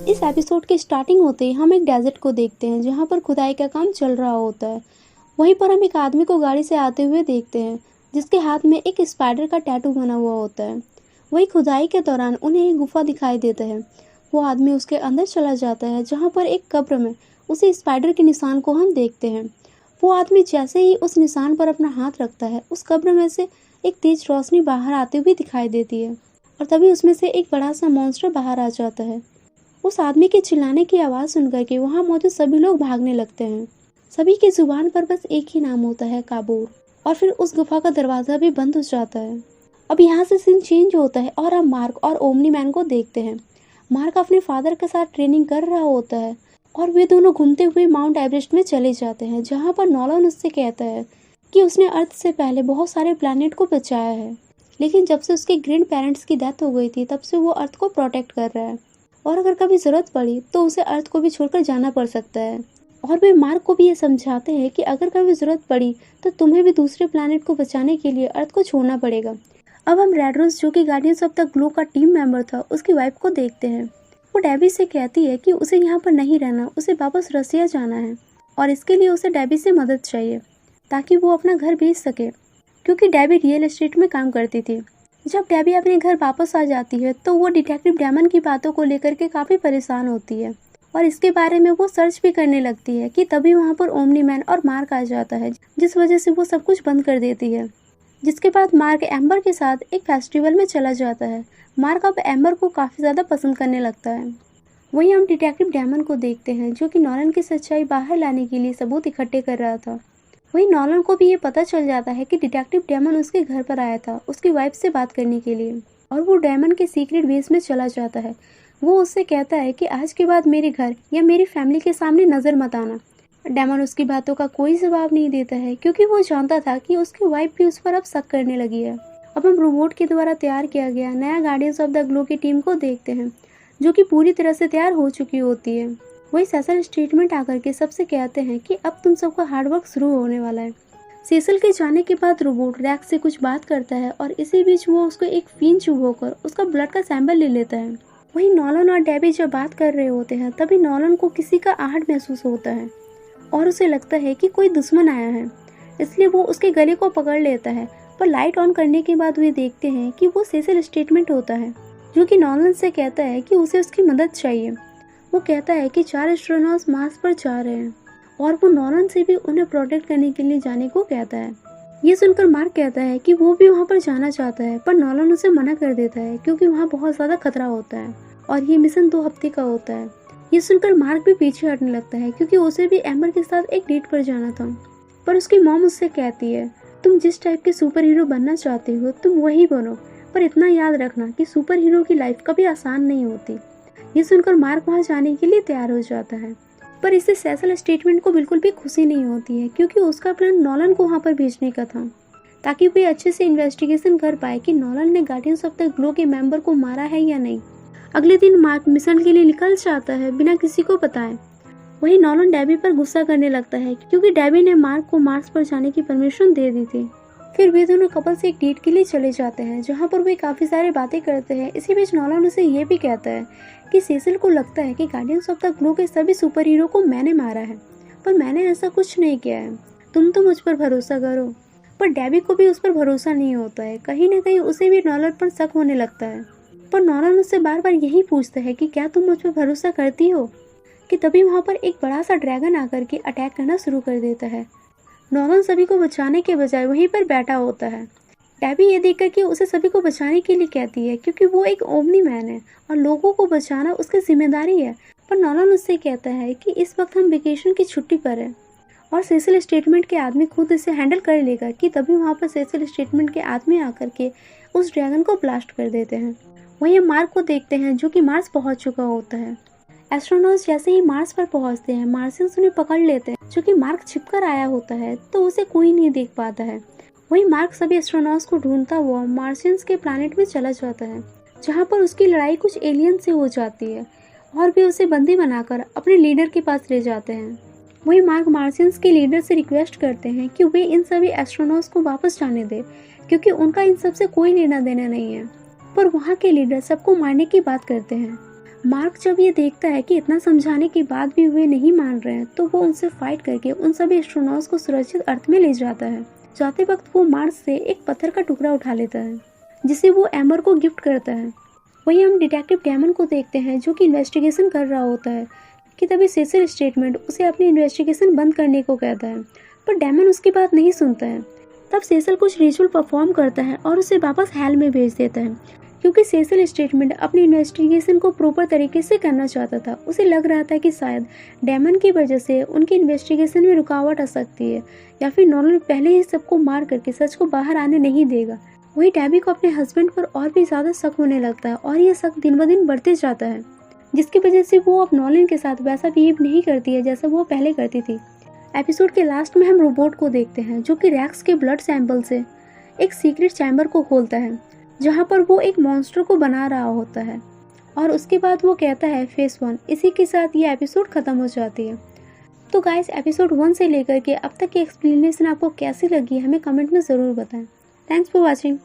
इस एपिसोड की स्टार्टिंग होते ही हम एक डेजर्ट को देखते हैं जहाँ पर खुदाई का काम चल रहा होता है। वहीं पर हम एक आदमी को गाड़ी से आते हुए देखते हैं जिसके हाथ में एक स्पाइडर का टैटू बना हुआ होता है। वही खुदाई के दौरान उन्हें एक गुफा दिखाई देता है। वो आदमी उसके अंदर चला जाता है जहाँ पर एक कब्र में उसी स्पाइडर के निशान को हम देखते हैं। वो आदमी जैसे ही उस निशान पर अपना हाथ रखता है उस कब्र में से एक तेज रोशनी बाहर आती हुई दिखाई देती है और तभी उसमें से एक बड़ा सा मॉन्स्टर बाहर आ जाता है। उस आदमी के चिल्लाने की आवाज़ सुनकर के वहाँ मौजूद सभी लोग भागने लगते हैं। सभी की जुबान पर बस एक ही नाम होता है, काबूर। और फिर उस गुफा का दरवाज़ा भी बंद हो जाता है। अब यहाँ से सीन चेंज होता है और हम मार्क और ओमनी मैन को देखते हैं। मार्क अपने फादर के साथ ट्रेनिंग कर रहा होता है और वे दोनों घूमते हुए माउंट एवरेस्ट में चले जाते हैं जहाँ पर नॉलन उससे कहता है कि उसने अर्थ से पहले बहुत सारे प्लैनेट को बचाया है, लेकिन जब से उसके ग्रैंड पेरेंट्स की डेथ हो गई थी तब से वो अर्थ को प्रोटेक्ट कर रहा है और अगर कभी ज़रूरत पड़ी तो उसे अर्थ को भी छोड़कर जाना पड़ सकता है। और वे मार्क को भी ये समझाते हैं कि अगर कभी ज़रूरत पड़ी तो तुम्हें भी दूसरे प्लैनेट को बचाने के लिए अर्थ को छोड़ना पड़ेगा। अब हम रेड रोज जो कि गार्डियंस ऑफ द ग्लो का टीम मेंबर था उसकी वाइफ को देखते हैं। वो डेबी से कहती है कि उसे यहाँ पर नहीं रहना, उसे वापस रसिया जाना है और इसके लिए उसे डेबी से मदद चाहिए ताकि वो अपना घर बेच सके, क्योंकि डेबी रियल एस्टेट में काम करती थी। जब डेबी अपने घर वापस आ जाती है तो वो डिटेक्टिव डेमन की बातों को लेकर के काफ़ी परेशान होती है और इसके बारे में वो सर्च भी करने लगती है कि तभी वहाँ पर ओमनी मैन और मार्क आ जाता है, जिस वजह से वो सब कुछ बंद कर देती है। जिसके बाद मार्क एम्बर के साथ एक फेस्टिवल में चला जाता है। मार्क अब एम्बर को काफ़ी ज़्यादा पसंद करने लगता है। वहीं हम डिटेक्टिव डेमन को देखते हैं जो कि नॉलन की सच्चाई बाहर लाने के लिए सबूत इकट्ठे कर रहा था। वहीं नॉलन को भी ये पता चल जाता है कि डिटेक्टिव डेमन उसके घर पर आया था उसकी वाइफ से बात करने के लिए और वो डेमन के सीक्रेट बेस में चला जाता है। वो उससे कहता है कि आज के बाद मेरे घर या मेरी फैमिली के सामने नज़र मत आना। डेमन उसकी बातों का कोई जवाब नहीं देता है क्योंकि वो जानता था कि उसकी वाइफ भी उस पर अब शक करने लगी है। अब हम रोबोट के द्वारा तैयार किया गया नया गार्डियंस ऑफ द ग्लो की टीम को देखते हैं जो कि पूरी तरह से तैयार हो चुकी होती है। वही सेसल स्टेटमेंट आकर के सबसे कहते हैं कि अब तुम सबका हार्डवर्क शुरू होने वाला है। सेसल के जाने के बाद रोबोट रैक्स से कुछ बात करता है और इसी बीच वो उसको एक फिन चुभोकर उसका ब्लड का सैंपल ले लेता है। वहीं नॉलन और डेबी जब बात कर रहे होते हैं तभी नॉलन को किसी का आहट महसूस होता है और उसे लगता है कि कोई दुश्मन आया है, इसलिए वो उसके गले को पकड़ लेता है। पर लाइट ऑन करने के बाद वे देखते हैं कि वो सेसल स्टेटमेंट होता है जो कि नॉलन से कहता है कि उसे उसकी मदद चाहिए। वो कहता है कि 4 एस्ट्रोनॉट्स मार्स पर जा रहे हैं और वो नॉलन से भी उन्हें प्रोटेक्ट करने के लिए जाने को कहता है। ये सुनकर मार्क कहता है कि वो भी वहाँ पर जाना चाहता है पर नॉलन उसे मना कर देता है क्योंकि वहाँ बहुत ज़्यादा खतरा होता है और ये मिशन 2 हफ्ते का होता है। ये सुनकर मार्क भी पीछे हटने लगता है क्योंकि उसे भी एम्बर के साथ एक डेट पर जाना था। पर उसकी मॉम उससे कहती है तुम जिस टाइप के सुपर हीरो बनना चाहते हो तुम वही बनो, पर इतना याद रखना कि सुपर हीरो की लाइफ कभी आसान नहीं होती। ये सुनकर मार्क वहाँ जाने के लिए तैयार हो जाता है पर इससे सेसल स्टेटमेंट को बिल्कुल भी खुशी नहीं होती है क्योंकि उसका प्लान नॉलन को वहाँ पर भेजने का था ताकि वे अच्छे से इन्वेस्टिगेशन कर पाए कि नॉलन ने गार्डियंस ऑफ द ग्लो के मेंबर को मारा है या नहीं। अगले दिन मार्क मिशन के लिए निकल जाता है बिना किसी को बताए। वही नॉलन डेबी पर गुस्सा करने लगता है क्योंकि डेबी ने मार्क को मार्स पर जाने की परमिशन दे दी थी। फिर वे दोनों कपल से एक डेट के लिए चले जाते हैं जहाँ पर वे काफ़ी सारी बातें करते हैं। इसी बीच नॉलन उसे ये भी कहता है कि सेसिल को लगता है कि गार्डियंस ऑफ द ग्लो के सभी सुपर हीरो को मैंने मारा है, पर मैंने ऐसा कुछ नहीं किया है, तुम तो मुझ पर भरोसा करो। पर डेबी को भी उस पर भरोसा नहीं होता है, कहीं ना कहीं उसे भी नॉलन पर शक होने लगता है। पर नॉलन उससे बार बार यही पूछता है कि क्या तुम मुझ पर भरोसा करती हो, कि तभी वहाँ पर एक बड़ा सा ड्रैगन आकर के अटैक करना शुरू कर देता है। नॉलन सभी को बचाने के बजाय वहीं पर बैठा होता है। डेबी ये देख करके उसे सभी को बचाने के लिए कहती है क्योंकि वो एक ओमनी मैन है और लोगों को बचाना उसकी जिम्मेदारी है। पर नॉलन उससे कहता है कि इस वक्त हम वेकेशन की छुट्टी पर हैं और सेसल स्टेटमेंट के आदमी खुद इसे हैंडल कर लेगा। कि तभी वहाँ पर सेसल स्टेटमेंट के आदमी आकर के उस ड्रैगन को ब्लास्ट कर देते हैं। वहीं हम मार्क को देखते हैं जो कि मार्स पहुँच चुका होता है। एस्ट्रोनॉट्स जैसे ही मार्स पर पहुंचते हैं मार्शियंस उन्हें पकड़ लेते हैं। जो कि मार्क छिपकर आया होता है तो उसे कोई नहीं देख पाता है। वहीं मार्क सभी एस्ट्रोनॉट्स को ढूंढता हुआ मार्शियंस के प्लैनेट में चला जाता है जहां पर उसकी लड़ाई कुछ एलियन से हो जाती है और वे उसे बंदी बनाकर अपने लीडर के पास ले जाते हैं। वहीं मार्क मार्शियंस के लीडर से रिक्वेस्ट करते हैं कि वे इन सभी एस्ट्रोनॉट्स को वापस जाने दे क्योंकि उनका इन सब से कोई लेना देना नहीं है। पर वहाँ के लीडर सबको मारने की बात करते हैं। मार्क जब ये देखता है कि इतना समझाने के बाद भी वे नहीं मान रहे हैं, तो वो उनसे फाइट करके उन सभी एस्ट्रोनॉट्स को सुरक्षित अर्थ में ले जाता है। जाते वक्त वो मार्स से एक पत्थर का टुकड़ा उठा लेता है, जिसे वो एमर को गिफ्ट करता है। वहीं हम डिटेक्टिव डैमन को देखते हैं, जो कि इन्वेस्टिगेशन कर रहा होता है कि तभी सेसिल स्टेटमेंट उसे अपनी इन्वेस्टिगेशन बंद करने को कहता है, पर डैमन उसकी बात नहीं सुनता है। तब सेसिल कुछ रिचुअल परफॉर्म करता है और उसे वापस हेल में भेज देता है, क्योंकि सेसिल स्टेटमेंट अपनी इन्वेस्टिगेशन को प्रॉपर तरीके से करना चाहता था। उसे लग रहा था कि शायद डैमन की वजह से उनकी इन्वेस्टिगेशन में रुकावट आ सकती है, या फिर नॉर्मल पहले ही सबको मार करके सच को बाहर आने नहीं देगा। वही टैबी को अपने हस्बैंड पर और भी ज़्यादा शक होने लगता है, और ये शक दिन ब दिन बढ़ते जाता है, जिसकी वजह से वो अब नॉलन के साथ वैसा बिहेव नहीं करती है जैसा वो पहले करती थी। एपिसोड के लास्ट में हम रोबोट को देखते हैं, जो कि रैक्स के ब्लड सैंपल से एक सीक्रेट चैम्बर को खोलता है, जहाँ पर वो एक मॉन्स्टर को बना रहा होता है, और उसके बाद वो कहता है फेस 1। इसी के साथ ये एपिसोड ख़त्म हो जाती है। तो गाइस, एपिसोड 1 से लेकर के अब तक की एक्सप्लेनेशन आपको कैसी लगी हमें कमेंट में ज़रूर बताएं। Thanks for watching.